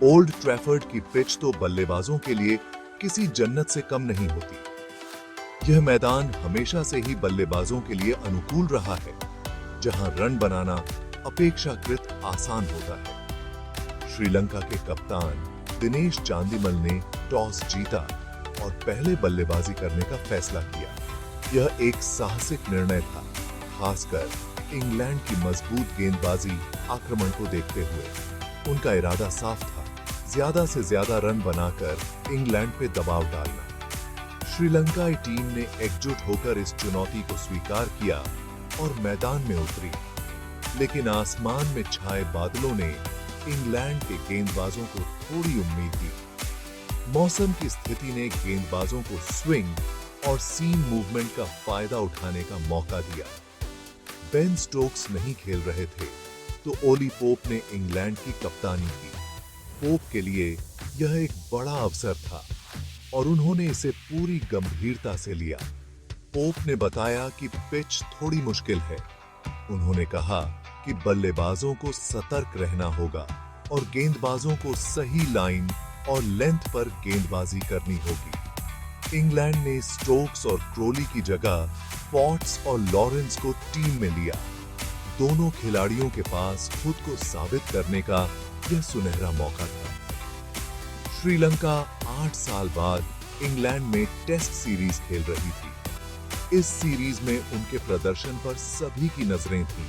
Old Trafford की pitch तो बल्लेबाजों के लिए किसी जन्नत से कम नहीं होती। यह मैदान हमेशा से ही बल्लेबाजों के लिए अनुकूल रहा है, जहां रन बनाना अपेक्षाकृत आसान होता है। श्रीलंका के कप्तान दिनेश चांदिमल ने टॉस जीता और पहले बल्लेबाजी करने का फैसला किया। यह एक साहसिक निर्णय था, खासकर इंग्लैंड की मजबूत गेंदबाजी आक्रमण को देखते हुए। उनका इरादा साफ था, ज्यादा से ज्यादा रन बनाकर इंग्लैंड पे दबाव डालना। श्रीलंकाई टीम ने एकजुट होकर इस चुनौती को स्वीकार किया और मैदान में उतरी, लेकिन आसमान में छाए बादलों ने इंग्लैंड के गेंदबाजों को थोड़ी उम्मीद दी। मौसम की स्थिति ने गेंदबाजों को स्विंग और सीम मूवमेंट का फायदा उठाने का मौका दिया। बेन स्टोक्स नहीं खेल रहे थे, तो ओली पोप ने इंग्लैंड की कप्तानी की। पोप के लिए यह एक बड़ा अवसर था और उन्होंने इसे पूरी गंभीरता से लिया। पोप ने बताया कि पिच थोड़ी मुश्किल है। उन्होंने कहा कि बल्लेबाजों को सतर्क रहना होगा और गेंदबाजों को सही लाइन और लेंथ पर गेंदबाजी करनी होगी। इंग्लैंड ने स्टोक्स और क्रोली की जगह पॉट्स और लॉरेंस को टीम में लिया। दोनों खिलाड़ियों के पास खुद को साबित करने का यह सुनहरा मौका था। श्रीलंका 8 साल बाद इंग्लैंड में टेस्ट सीरीज खेल रही थी। इस सीरीज में उनके प्रदर्शन पर सभी की नजरें थीं।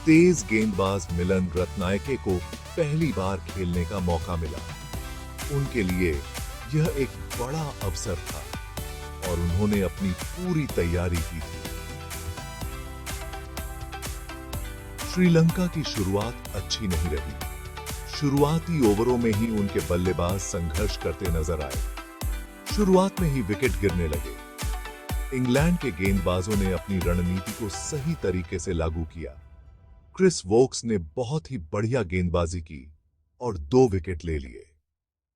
तेज गेंदबाज मिलन रत्नायके को पहली बार खेलने का मौका मिला। उनके लिए यह एक बड़ा अवसर था और उन्होंने अपनी पूरी तैयारी की थी। श्रीलंका की शुरुआत अच्छी नहीं रही। शुरुआती ओवरों में ही उनके बल्लेबाज संघर्ष करते नजर आए। शुरुआत में ही विकेट गिरने लगे। इंग्लैंड के गेंदबाजों ने अपनी रणनीति को सही तरीके से लागू किया। क्रिस वोक्स ने बहुत ही बढ़िया गेंदबाजी की और 2 विकेट ले लिए।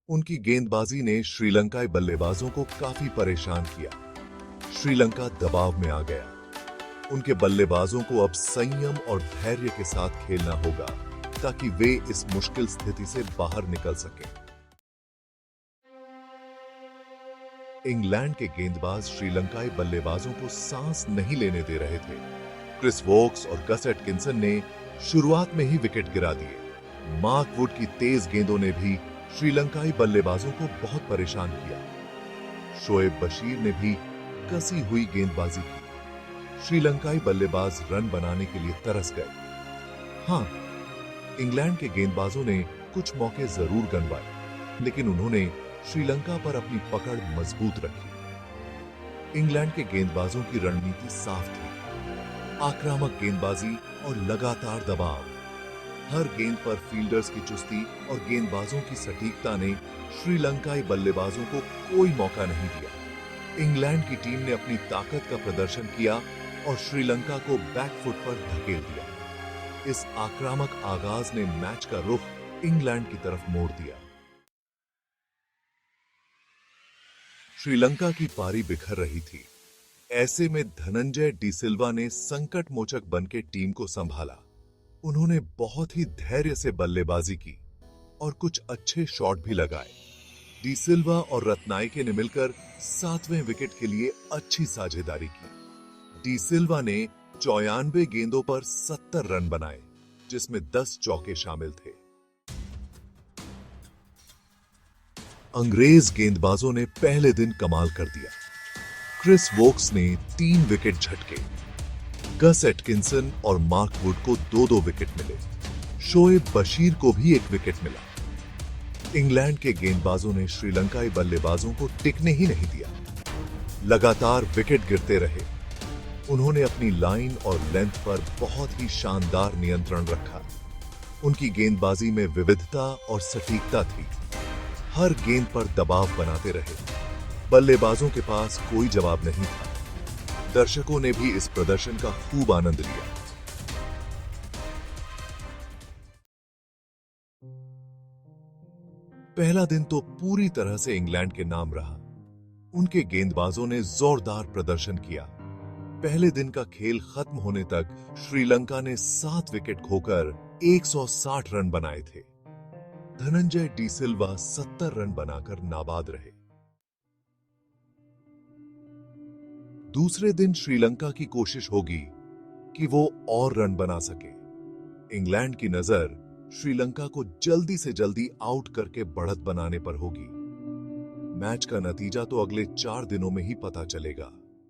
उनकी गेंदबाजी ने श्रीलंकाई बल्लेबाजों को काफी परेशान किया। श्रीलंका दबाव में आ गया। उनके बल्लेबाजों को अब संयम और धैर्य के साथ खेलना होगा ताकि वे इस मुश्किल स्थिति से बाहर निकल सकें। इंग्लैंड के गेंदबाज श्रीलंकाई बल्लेबाजों को सांस नहीं लेने दे रहे थे। क्रिस वोक्स और गस एटकिंसन ने शुरुआत में ही विकेट गिरा दिए। मार्क वुड की तेज गेंदों ने भी श्रीलंकाई बल्लेबाजों को बहुत परेशान किया। शोएब बशीर ने भी कसी हुई गेंदबाजी की। श्रीलंकाई बल्लेबाज रन बनाने के लिए तरस गए। हां, इंग्लैंड के गेंदबाजों ने कुछ मौके जरूर गंवाए, लेकिन उन्होंने श्रीलंका पर अपनी पकड़ मजबूत रखी। इंग्लैंड के गेंदबाजों की रणनीति साफ थी, आक्रामक गेंदबाजी और लगातार दबाव। हर गेंद पर फील्डर्स की चुस्ती और गेंदबाजों की सटीकता ने श्रीलंकाई बल्लेबाजों को कोई मौका नहीं दिया। इंग्लैंड की टीम ने अपनी ताकत का प्रदर्शन किया और श्रीलंका को बैकफुट पर धकेल दिया। इस आक्रामक आगाज ने मैच का रुख इंग्लैंड की तरफ मोड़ दिया। श्रीलंका की पारी बिखर रही थी। ऐसे में धनंजय डिसिल्वा ने संकट मोचक बनकर टीम को संभाला। उन्होंने बहुत ही धैर्य से बल्लेबाजी की और कुछ अच्छे शॉट भी लगाए। डिसिल्वा और रत्नायके ने मिलकर 7वें विकेट के लिए अच्छी साझेदारी की। डिसिल्वा ने 94 गेंदों पर 70 रन बनाए, जिसमें 10 चौके शामिल थे। अंग्रेज गेंदबाजों ने पहले दिन कमाल कर दिया। क्रिस वोक्स ने 3 विकेट झटके। गस एटकिंसन और मार्क वुड को 2-2 विकेट मिले। शोएब बशीर को भी 1 विकेट मिला। इंग्लैंड के गेंदबाजों ने श्रीलंकाई बल्लेबाजों को टिकने ही नहीं दिया। लगातार विकेट गिरते रहे। उन्होंने अपनी लाइन और लेंथ पर बहुत ही शानदार नियंत्रण रखा। उनकी गेंदबाजी में विविधता और सटीकता थी। हर गेंद पर दबाव बनाते रहे। बल्लेबाजों के पास कोई जवाब नहीं था। दर्शकों ने भी इस प्रदर्शन का खूब आनंद लिया। पहला दिन तो पूरी तरह से इंग्लैंड के नाम रहा। उनके गेंदबाजों ने जोरदार प्रदर्शन किया। पहले दिन का खेल खत्म होने तक श्रीलंका ने 7 विकेट खोकर 160 रन बनाए थे। धनंजय डी सिल्वा 70 रन बनाकर नाबाद रहे। दूसरे दिन श्रीलंका की कोशिश होगी कि वो और रन बना सके। इंग्लैंड की नजर श्रीलंका को जल्दी से जल्दी आउट करके बढ़त बनाने पर होगी। मैच का नतीजा तो अगले 4 दिनों में ही पता चलेगा।